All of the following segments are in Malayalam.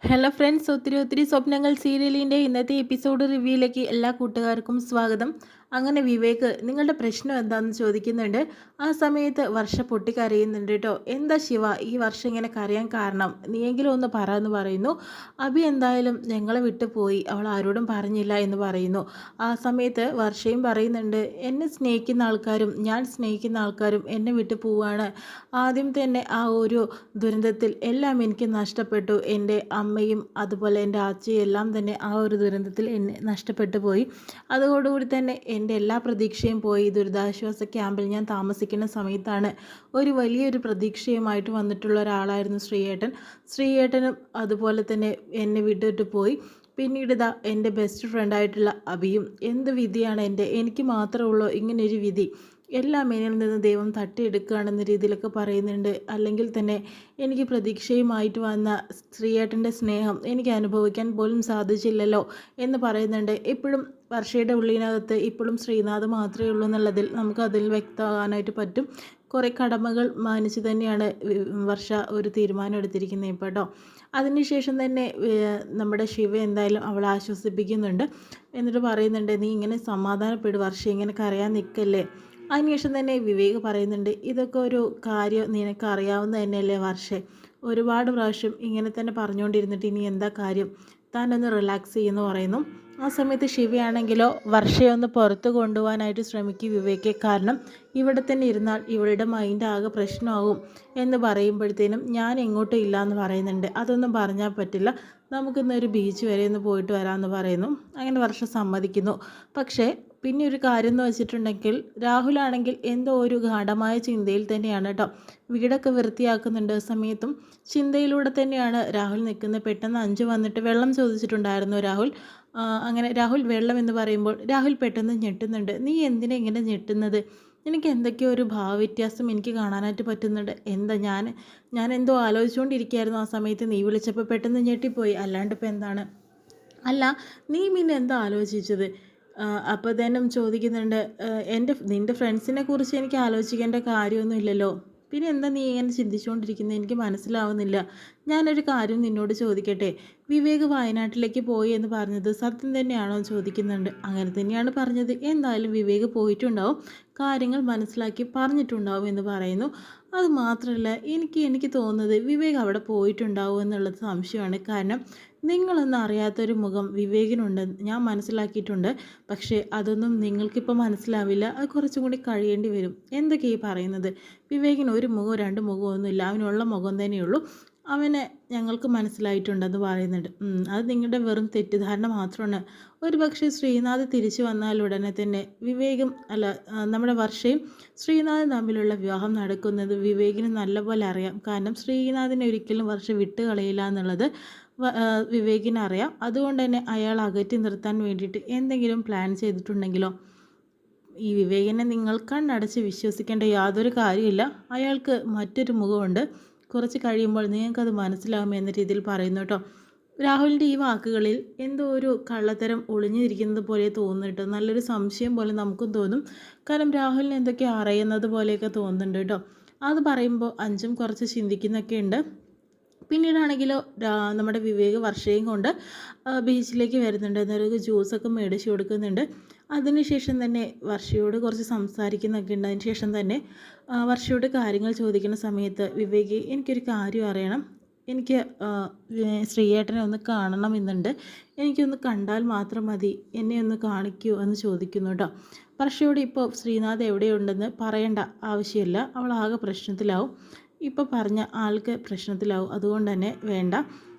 ഹലോ ഫ്രണ്ട്സ്, ഒത്തിരി ഒത്തിരി സ്വപ്നങ്ങൾ സീരിയലിൻ്റെ ഇന്നത്തെ എപ്പിസോഡ് റിവ്യൂയിലേക്ക് എല്ലാ കൂട്ടുകാർക്കും സ്വാഗതം. അങ്ങനെ വിവേക് നിങ്ങളുടെ പ്രശ്നം എന്താണെന്ന് ചോദിക്കുന്നുണ്ട്. ആ സമയത്ത് വർഷ പൊട്ടിക്കരയുന്നുണ്ട് കേട്ടോ. എന്താ ശിവ ഈ വർഷം ഇങ്ങനെ കരയാൻ കാരണം, നീയെങ്കിലും ഒന്ന് പറ എന്ന് പറയുന്നു. അഭി എന്തായാലും ഞങ്ങളെ വിട്ടു പോയി, അവൾ ആരോടും പറഞ്ഞില്ല എന്ന് പറയുന്നു. ആ സമയത്ത് വർഷയും പറയുന്നുണ്ട്, എന്നെ സ്നേഹിക്കുന്ന ആൾക്കാരും ഞാൻ സ്നേഹിക്കുന്ന ആൾക്കാരും എന്നെ വിട്ടു പോവാണ്. ആദ്യം തന്നെ ആ ഒരു ദുരന്തത്തിൽ എല്ലാം എനിക്ക് നഷ്ടപ്പെട്ടു. എൻ്റെ അമ്മയും അതുപോലെ എൻ്റെ അച്ഛയും എല്ലാം തന്നെ ആ ഒരു ദുരന്തത്തിൽ എന്നെ നഷ്ടപ്പെട്ടു പോയി. അതോടുകൂടി തന്നെ എൻ്റെ എല്ലാ പ്രതീക്ഷയും പോയി. ദുരിതാശ്വാസ ക്യാമ്പിൽ ഞാൻ താമസിക്കുന്ന സമയത്താണ് ഒരു വലിയൊരു പ്രതീക്ഷയുമായിട്ട് വന്നിട്ടുള്ള ഒരാളായിരുന്നു ശ്രീയേട്ടൻ. ശ്രീയേട്ടനും അതുപോലെ തന്നെ എന്നെ വിട്ടിട്ട് പോയി. പിന്നീട് ഇതാ എൻ്റെ ബെസ്റ്റ് ഫ്രണ്ടായിട്ടുള്ള അഭിയും. എന്ത് വിധിയാണ് എനിക്ക് മാത്രമേ ഉള്ളൂ ഇങ്ങനൊരു വിധി, എല്ലാം എന്നിൽ നിന്ന് ദൈവം തട്ടിയെടുക്കുകയാണെന്ന രീതിയിലൊക്കെ പറയുന്നുണ്ട്. അല്ലെങ്കിൽ തന്നെ എനിക്ക് പ്രതീക്ഷയുമായിട്ട് വന്ന ശ്രീയേട്ടൻ്റെ സ്നേഹം എനിക്ക് അനുഭവിക്കാൻ പോലും സാധിച്ചില്ലല്ലോ എന്ന് പറയുന്നുണ്ട്. ഇപ്പോഴും വർഷയുടെ ഉള്ളിനകത്ത് ഇപ്പോഴും ശ്രീനാഥ് മാത്രമേ ഉള്ളൂ എന്നുള്ളതിൽ നമുക്കതിൽ വ്യക്തമാകാനായിട്ട് പറ്റും. കുറേ കടമകൾ മാനിച്ച് തന്നെയാണ് വർഷ ഒരു തീരുമാനം എടുത്തിരിക്കുന്നത് ഇപ്പോൾ കേട്ടോ. അതിനുശേഷം തന്നെ നമ്മുടെ ശിവ എന്തായാലും അവളെ ആശ്വസിപ്പിക്കുന്നുണ്ട്. എന്നിട്ട് പറയുന്നുണ്ട്, നീ ഇങ്ങനെ സമാധാനപ്പെടും വർഷ, ഇങ്ങനെ കരയാൻ നിൽക്കല്ലേ. അതിനുശേഷം തന്നെ വിവേക് പറയുന്നുണ്ട്, ഇതൊക്കെ ഒരു കാര്യം നിനക്ക് അറിയാവുന്ന തന്നെയല്ലേ വർഷേ, ഒരുപാട് പ്രാവശ്യം ഇങ്ങനെ തന്നെ പറഞ്ഞുകൊണ്ടിരുന്നിട്ട് ഇനി എന്താ കാര്യം, താനൊന്ന് റിലാക്സ് ചെയ്യുമെന്ന് പറയുന്നു. ആ സമയത്ത് ശിവയാണെങ്കിലോ വർഷയെ ഒന്ന് പുറത്ത് കൊണ്ടുപോകാനായിട്ട് ശ്രമിക്കും വിവേകെ. കാരണം ഇവിടെ തന്നെ ഇരുന്നാൽ ഇവളുടെ മൈൻഡ് ആകെ പ്രശ്നമാകും എന്ന് പറയുമ്പോഴത്തേനും ഞാൻ എങ്ങോട്ടും ഇല്ല എന്ന് പറയുന്നുണ്ട്. അതൊന്നും പറഞ്ഞാൽ പറ്റില്ല, നമുക്കിന്നൊരു ബീച്ച് വരെ ഒന്ന് പോയിട്ട് വരാമെന്ന് പറയുന്നു. അങ്ങനെ വർഷം സമ്മതിക്കുന്നു. പക്ഷേ പിന്നെ ഒരു കാര്യം എന്ന് വെച്ചിട്ടുണ്ടെങ്കിൽ രാഹുലാണെങ്കിൽ എന്തോ ഒരു ഗാഢമായ ചിന്തയിൽ തന്നെയാണ് കേട്ടോ. വീടൊക്കെ വൃത്തിയാക്കുന്നുണ്ട് സമയത്തും ചിന്തയിലൂടെ തന്നെയാണ് രാഹുൽ നിൽക്കുന്നത്. പെട്ടെന്ന് അഞ്ചു വന്നിട്ട് വെള്ളം ചോദിച്ചിട്ടുണ്ടായിരുന്നു രാഹുൽ. അങ്ങനെ രാഹുൽ വെള്ളം എന്ന് പറയുമ്പോൾ രാഹുൽ പെട്ടെന്ന് ഞെട്ടുന്നുണ്ട്. നീ എന്തിനാ ഇങ്ങനെ ഞെട്ടുന്നത്? എനിക്ക് എന്തൊക്കെയോ ഒരു ഭാവവ്യത്യാസം എനിക്ക് കാണാനായിട്ട് പറ്റുന്നുണ്ട്. എന്താ ഞാൻ എന്തോ ആലോചിച്ചുകൊണ്ടിരിക്കുകയായിരുന്നു ആ സമയത്ത് നീ വിളിച്ചപ്പോൾ പെട്ടെന്ന് ഞെട്ടിപ്പോയി, അല്ലാണ്ട് ഇപ്പം എന്താണ്? അല്ല, നീ പിന്നെ എന്താ ആലോചിച്ചത്? അപ്പോൾ തന്നെ ചോദിക്കുന്നുണ്ട്, നിൻ്റെ ഫ്രണ്ട്സിനെ കുറിച്ച് എനിക്ക് ആലോചിക്കേണ്ട കാര്യമൊന്നും ഇല്ലല്ലോ, പിന്നെ എന്താ നീ ഇങ്ങനെ ചിന്തിച്ചുകൊണ്ടിരിക്കുന്നത്? എനിക്ക് മനസ്സിലാവുന്നില്ല. ഞാനൊരു കാര്യം നിന്നോട് ചോദിക്കട്ടെ, വിവേക് വയനാട്ടിലേക്ക് പോയി എന്ന് പറഞ്ഞത് സത്യം തന്നെയാണോ എന്ന് ചോദിക്കുന്നുണ്ട്. അങ്ങനെ തന്നെയാണ് പറഞ്ഞത്, എന്തായാലും വിവേക് പോയിട്ടുണ്ടാവും, കാര്യങ്ങൾ മനസ്സിലാക്കി പറഞ്ഞിട്ടുണ്ടാവും എന്ന് പറയുന്നു. അത് മാത്രമല്ല എനിക്ക് തോന്നുന്നത് വിവേക് അവിടെ പോയിട്ടുണ്ടാവും എന്നുള്ളത് സംശയമാണ്. കാരണം നിങ്ങളൊന്നും അറിയാത്തൊരു മുഖം വിവേകിനുണ്ട്, ഞാൻ മനസ്സിലാക്കിയിട്ടുണ്ട്. പക്ഷേ അതൊന്നും നിങ്ങൾക്കിപ്പോൾ മനസ്സിലാവില്ല, അത് കുറച്ചും കൂടി കഴിയേണ്ടി വരും. എന്തൊക്കെയാണ് ഈ പറയുന്നത്? വിവേകിന് ഒരു മുഖവും രണ്ട് മുഖമൊന്നുമില്ല, അവനുള്ള മുഖം തന്നെയുള്ളൂ. അവനെ ഞങ്ങൾക്ക് മനസ്സിലായിട്ടുണ്ടെന്ന് പറയുന്നുണ്ട്. അത് നിങ്ങളുടെ വെറും തെറ്റിദ്ധാരണ മാത്രമാണ്. ഒരു പക്ഷേ ശ്രീനാഥ് തിരിച്ചു വന്നാൽ ഉടനെ തന്നെ വിവേകും നമ്മുടെ വർഷയും ശ്രീനാഥും തമ്മിലുള്ള വിവാഹം നടക്കുന്നത് വിവേകിന് നല്ലപോലെ അറിയാം. കാരണം ശ്രീനാഥിനെ ഒരിക്കലും വർഷ വിട്ട് കളയില്ല എന്നുള്ളത് വിവേകിനറിയാം. അതുകൊണ്ട് തന്നെ അയാൾ അകറ്റി നിർത്താൻ വേണ്ടിയിട്ട് എന്തെങ്കിലും പ്ലാൻ ചെയ്തിട്ടുണ്ടെങ്കിലോ? ഈ വിവേകിനെ നിങ്ങൾ കണ്ണടച്ച് വിശ്വസിക്കേണ്ട യാതൊരു കാര്യമില്ല. അയാൾക്ക് മറ്റൊരു മുഖമുണ്ട്, കുറച്ച് കഴിയുമ്പോൾ നിങ്ങൾക്കത് മനസ്സിലാകും എന്ന രീതിയിൽ പറയുന്നു കേട്ടോ. രാഹുലിൻ്റെ ഈ വാക്കുകളിൽ എന്തോ ഒരു കള്ളത്തരം ഒളിഞ്ഞിരിക്കുന്നത് പോലെ തോന്നുന്നു. നല്ലൊരു സംശയം പോലെ നമുക്കും തോന്നും. കാരണം രാഹുലിന് എന്തൊക്കെയോ അറിയുന്നത് പോലെയൊക്കെ തോന്നുന്നുണ്ട് കേട്ടോ. അത് പറയുമ്പോൾ അഞ്ചും കുറച്ച് ചിന്തിക്കുന്നൊക്കെ ഉണ്ട്. പിന്നീടാണെങ്കിലോ നമ്മുടെ വിവേക് വർഷയും കൊണ്ട് ബീച്ചിലേക്ക് വരുന്നുണ്ട്. എന്നൊരു ജ്യൂസൊക്കെ മേടിച്ച് കൊടുക്കുന്നുണ്ട്. അതിനുശേഷം തന്നെ വർഷയോട് കുറച്ച് സംസാരിക്കുന്നൊക്കെ ഉണ്ട്. അതിന് ശേഷം തന്നെ വർഷയോട് കാര്യങ്ങൾ ചോദിക്കുന്ന സമയത്ത് വിവേക്, എനിക്കൊരു കാര്യം അറിയണം, എനിക്ക് ശ്രീയേട്ടനെ ഒന്ന് കാണണമെന്നുണ്ട്, എനിക്കൊന്ന് കണ്ടാൽ മാത്രം മതി, എന്നെ ഒന്ന് കാണിക്കൂ എന്ന് ചോദിക്കുന്നു കേട്ടോ. വർഷയോട് ഇപ്പോൾ ശ്രീനാഥ് എവിടെയുണ്ടെന്ന് പറയേണ്ട ആവശ്യമില്ല, അവൾ ആകെ പ്രശ്നത്തിലാവും. ഇപ്പോൾ പറഞ്ഞ ആൾക്ക് പ്രശ്നത്തിലാവും, അതുകൊണ്ട് തന്നെ വേണ്ട.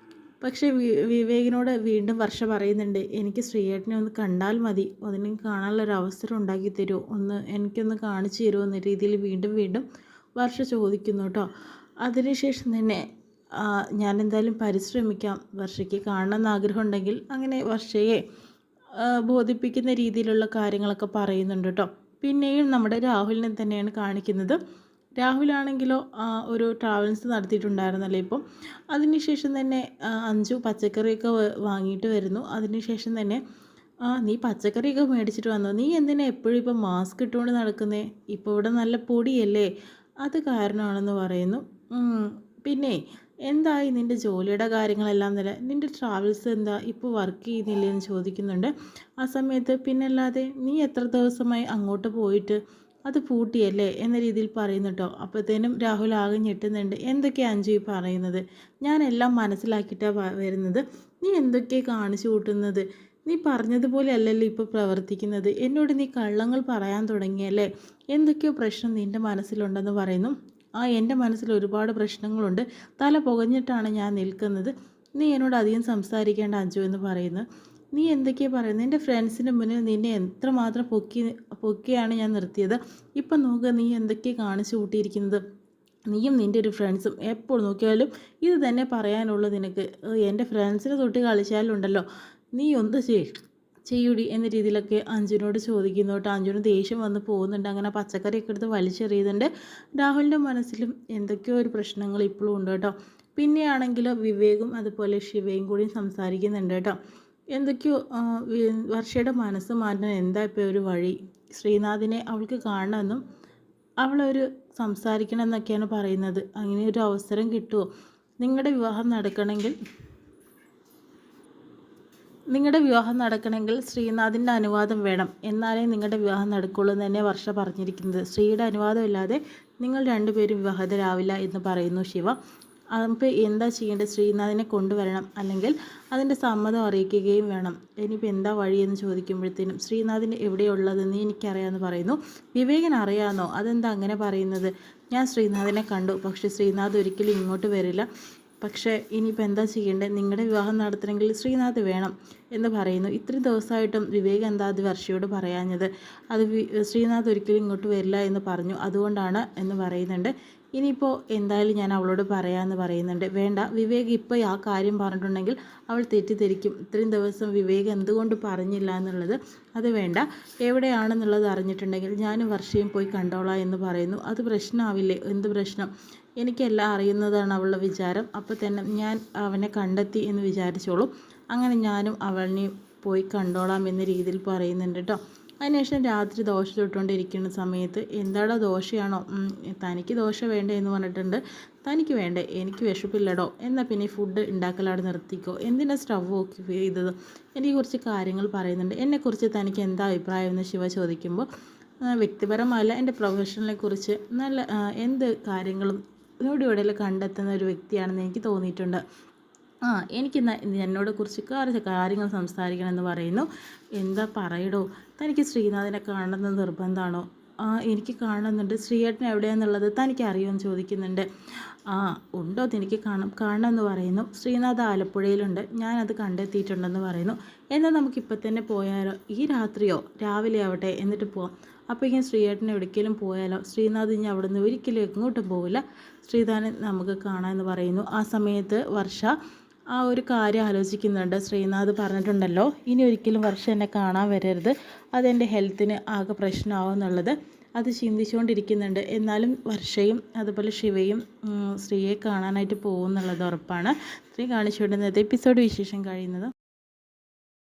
പക്ഷേ വിവേകിനോട് വീണ്ടും വർഷ പറയുന്നുണ്ട്, എനിക്ക് ശ്രീയേട്ടനെ ഒന്ന് കണ്ടാൽ മതി, അതിനെ കാണാനുള്ളൊരു അവസരം ഉണ്ടാക്കി തരുമോ, എനിക്കൊന്ന് കാണിച്ചു തരുമോ എന്ന രീതിയിൽ വീണ്ടും വീണ്ടും വർഷ ചോദിക്കുന്നു കേട്ടോ. അതിനുശേഷം തന്നെ ഞാൻ എന്തായാലും പരിശ്രമിക്കാം, വർഷയ്ക്ക് കാണണമെന്ന് ആഗ്രഹം ഉണ്ടെങ്കിൽ അങ്ങനെ വർഷയെ ബോധിപ്പിക്കുന്ന രീതിയിലുള്ള കാര്യങ്ങളൊക്കെ പറയുന്നുണ്ട് കേട്ടോ. പിന്നെയും നമ്മുടെ രാഹുലിനെ തന്നെയാണ് കാണിക്കുന്നത്. രാഹുലാണെങ്കിലോ ഒരു ട്രാവൽസ് നടത്തിയിട്ടുണ്ടായിരുന്നല്ലോ ഇപ്പം. അതിനുശേഷം തന്നെ അഞ്ചു പച്ചക്കറിയൊക്കെ വാങ്ങിയിട്ട് വരുന്നു. അതിനുശേഷം തന്നെ നീ പച്ചക്കറിയൊക്കെ മേടിച്ചിട്ട് വന്നോ, നീ എന്തിനാ എപ്പോഴും ഇപ്പം മാസ്ക് ഇട്ടുകൊണ്ട് നടക്കുന്നേ, ഇപ്പോൾ ഇവിടെ നല്ല പൊടിയല്ലേ, അത് കാരണമാണെന്ന് പറയുന്നു. പിന്നെ എന്തായി നിൻ്റെ ജോലിയുടെ കാര്യങ്ങളെല്ലാം തന്നെ, നിൻ്റെ ട്രാവൽസ് എന്താ ഇപ്പോൾ വർക്ക് ചെയ്യുന്നില്ലേ എന്ന് ചോദിക്കുന്നുണ്ട്. ആ സമയത്ത് പിന്നല്ലാതെ നീ എത്ര ദിവസമായി അങ്ങോട്ട് പോയിട്ട്, അത് പൂട്ടിയല്ലേ എന്ന രീതിയിൽ പറയുന്നു കേട്ടോ. അപ്പോഴത്തേനും രാഹുൽ ആകെ ഞെട്ടുന്നുണ്ട്. എന്തൊക്കെയാണ് അഞ്ജു ഈ പറയുന്നത്? ഞാനെല്ലാം മനസ്സിലാക്കിയിട്ടാണ് വരുന്നത്. നീ എന്തൊക്കെയാണ് കാണിച്ചു കൂട്ടുന്നത്? നീ പറഞ്ഞതുപോലെ അല്ലല്ലോ ഇപ്പോൾ പ്രവർത്തിക്കുന്നത്. എന്നോട് നീ കള്ളങ്ങൾ പറയാൻ തുടങ്ങിയല്ലേ? എന്തൊക്കെയോ പ്രശ്നം നിൻ്റെ മനസ്സിലുണ്ടെന്ന് പറയുന്നു. എൻ്റെ മനസ്സിൽ ഒരുപാട് പ്രശ്നങ്ങളുണ്ട്. തല പുകഞ്ഞിട്ടാണ് ഞാൻ നിൽക്കുന്നത്. നീ എന്നോട് അധികം സംസാരിക്കേണ്ട അഞ്ജു എന്ന് പറയുന്നു. നീ എന്തൊക്കെയാണ് പറയുന്നത്? എൻ്റെ ഫ്രണ്ട്സിന് മുന്നിൽ നിന്നെ എത്രമാത്രം പൊക്കിയാണ് ഞാൻ നിർത്തിയത്. ഇപ്പം നോക്കുക, നീ എന്തൊക്കെയാണ് കാണിച്ചു കൂട്ടിയിരിക്കുന്നത്. നീയും നിൻ്റെ ഒരു ഫ്രണ്ട്സും എപ്പോൾ നോക്കിയാലും ഇത് തന്നെ പറയാനുള്ളൂ നിനക്ക്. എൻ്റെ ഫ്രണ്ട്സിനെ തൊട്ട് കളിച്ചാലുണ്ടല്ലോ, നീ ഒന്ന് ചെയ്യൂടി എന്ന രീതിയിലൊക്കെ അഞ്ജുനോട് ചോദിക്കുന്നു കേട്ടോ. അഞ്ജുന് ദേഷ്യം വന്ന് പോകുന്നുണ്ട്. അങ്ങനെ പച്ചക്കറിയൊക്കെ എടുത്ത് വലിച്ചെറിയുന്നുണ്ട്. രാഹുലിൻ്റെ മനസ്സിലും എന്തൊക്കെയോ ഒരു പ്രശ്നങ്ങൾ ഇപ്പോഴും ഉണ്ട് കേട്ടോ. പിന്നെയാണെങ്കിൽ വിവേകും അതുപോലെ ശിവയും കൂടി സംസാരിക്കുന്നുണ്ട് കേട്ടോ. എന്തൊക്കെയോ വർഷയുടെ മനസ്സ് മാറ്റാൻ എന്താ ഇപ്പോൾ ഒരു വഴി? ശ്രീനാഥിനെ അവൾക്ക് കാണണമെന്നും അവളൊരു സംസാരിക്കണം എന്നൊക്കെയാണ് പറയുന്നത്. അങ്ങനെ ഒരു അവസരം കിട്ടുമോ? നിങ്ങളുടെ വിവാഹം നടക്കണമെങ്കിൽ ശ്രീനാഥിൻ്റെ അനുവാദം വേണം. എന്നാലേ നിങ്ങളുടെ വിവാഹം നടക്കുള്ളൂ എന്ന് തന്നെ വർഷ പറഞ്ഞിരിക്കുന്നത്. ശ്രീയുടെ അനുവാദമില്ലാതെ നിങ്ങൾ രണ്ടുപേരും വിവാഹിതരാവില്ല എന്ന് പറയുന്നു ശിവ. അപ്പോൾ എന്താ ചെയ്യേണ്ടത്? ശ്രീനാഥിനെ കൊണ്ടുവരണം, അല്ലെങ്കിൽ അതിൻ്റെ സമ്മതം അറിയിക്കുകയും വേണം. ഇനിയിപ്പോൾ എന്താ വഴിയെന്ന് ചോദിക്കുമ്പോഴത്തേനും ശ്രീനാഥിന് എവിടെയുള്ളതെന്ന് എനിക്കറിയാമെന്ന് പറയുന്നു. വിവേകിന് അറിയാമെന്നോ? അതെന്താ അങ്ങനെ പറയുന്നത്? ഞാൻ ശ്രീനാഥിനെ കണ്ടു, പക്ഷേ ശ്രീനാഥ് ഒരിക്കലും ഇങ്ങോട്ട് വരില്ല. പക്ഷേ ഇനിയിപ്പോൾ എന്താ ചെയ്യേണ്ടത്? നിങ്ങളുടെ വിവാഹം നടത്തണമെങ്കിൽ ശ്രീനാഥ് വേണം എന്ന് പറയുന്നു. ഇത്രയും ദിവസമായിട്ടും വിവേക് എന്താ അത് വർഷയോട് പറയാഞ്ഞത്? അത് ശ്രീനാഥ് ഒരിക്കലും ഇങ്ങോട്ട് വരില്ല എന്ന് പറഞ്ഞു, അതുകൊണ്ടാണ് എന്ന് പറയുന്നുണ്ട്. ഇനിയിപ്പോൾ എന്തായാലും ഞാൻ അവളോട് പറയാമെന്ന് പറയുന്നുണ്ട്. വേണ്ട, വിവേക് ഇപ്പോൾ ആ കാര്യം പറഞ്ഞിട്ടുണ്ടെങ്കിൽ അവൾ തെറ്റിദ്ധരിക്കും. ഇത്രയും ദിവസം വിവേക് എന്തുകൊണ്ട് പറഞ്ഞില്ല എന്നുള്ളത്. അത് വേണ്ട, എവിടെയാണെന്നുള്ളത് അറിഞ്ഞിട്ടുണ്ടെങ്കിൽ ഞാനും വർഷയും പോയി കണ്ടോളാം എന്ന് പറയുന്നു. അത് പ്രശ്നമാവില്ലേ? എന്ത് പ്രശ്നം? എനിക്കെല്ലാം അറിയുന്നതാണ് അവളുടെ വിചാരം. അപ്പോൾ തന്നെ ഞാൻ അവനെ കണ്ടെത്തി എന്ന് വിചാരിച്ചോളൂ. അങ്ങനെ ഞാനും അവളിനെയും പോയി കണ്ടോളാം എന്ന രീതിയിൽ പറയുന്നുണ്ട് കേട്ടോ. അതിനുശേഷം രാത്രി ദോശ ചുട്ടുകൊണ്ടിരിക്കുന്ന സമയത്ത്, എന്താടോ ദോശയാണോ? തനിക്ക് ദോശ വേണ്ടേ എന്ന് പറഞ്ഞിട്ടുണ്ട്. തനിക്ക് വേണ്ടേ? എനിക്ക് വിശപ്പില്ലടോ. എന്നാൽ പിന്നെ ഫുഡ് ഉണ്ടാക്കലാട് നിർത്തിക്കോ. എന്തിനാ സ്റ്റവ് ഓഫ് ചെയ്തത്? എനിക്ക് കുറച്ച് കാര്യങ്ങൾ പറയുന്നുണ്ട്. എന്നെക്കുറിച്ച് തനിക്ക് എന്താ അഭിപ്രായം എന്ന് ശിവ ചോദിക്കുമ്പോൾ, വ്യക്തിപരമല്ല, എൻ്റെ പ്രൊഫഷണലെ കുറിച്ച് നല്ല എന്ത് കാര്യങ്ങളും ഇടയിൽ കണ്ടെത്തുന്ന ഒരു വ്യക്തിയാണെന്ന് എനിക്ക് തോന്നിയിട്ടുണ്ട്. എനിക്ക് എന്നോട് കുറിച്ച് കുറച്ച് കാര്യങ്ങൾ സംസാരിക്കണമെന്ന് പറയുന്നു. എന്താ പറയടോ? തനിക്ക് ശ്രീനാഥിനെ കാണണമെന്ന് നിർബന്ധമാണോ? എനിക്ക് കാണുന്നുണ്ട്. ശ്രീയേട്ടൻ എവിടെയാണെന്നുള്ളത് തനിക്ക് അറിയുമെന്ന് ചോദിക്കുന്നുണ്ട്. ഉണ്ടോ? എനിക്ക് കാണണമെന്ന് പറയുന്നു. ശ്രീനാഥ് ആലപ്പുഴയിലുണ്ട്, ഞാനത് കണ്ടെത്തിയിട്ടുണ്ടെന്ന് പറയുന്നു. എന്നാൽ നമുക്കിപ്പോൾ തന്നെ പോയാലോ? ഈ രാത്രിയോ രാവിലെ ആവട്ടെ, എന്നിട്ട് പോവാം. അപ്പോൾ ഇങ്ങനെ ശ്രീയേട്ടൻ എവിടേക്കെങ്കിലും പോയാലോ? ശ്രീനാഥ് ഇനി അവിടെ നിന്ന് ഒരിക്കലും എങ്ങോട്ടും പോവില്ല. ശ്രീനാഥനെ നമുക്ക് കാണാമെന്ന് പറയുന്നു. ആ സമയത്ത് വർഷ ആ ഒരു കാര്യം ആലോചിക്കുന്നുണ്ട്. ശ്രീനാഥ് പറഞ്ഞിട്ടുണ്ടല്ലോ, ഇനി ഒരിക്കലും വർഷ എന്നെ കാണാൻ വരരുത്, അതെൻ്റെ ഹെൽത്തിന് ആകെ പ്രശ്നമാവും എന്നുള്ളത്. അത് ചിന്തിച്ചുകൊണ്ടിരിക്കുന്നുണ്ട്. എന്നാലും വർഷയും അതുപോലെ ശിവയും ശ്രീയെ കാണാനായിട്ട് പോകുമെന്നുള്ളത് ഉറപ്പാണ്. സ്ത്രീ കാണിച്ചുകൊണ്ടിരുന്നത് എപ്പിസോഡ് വിശേഷം കഴിയുന്നത്.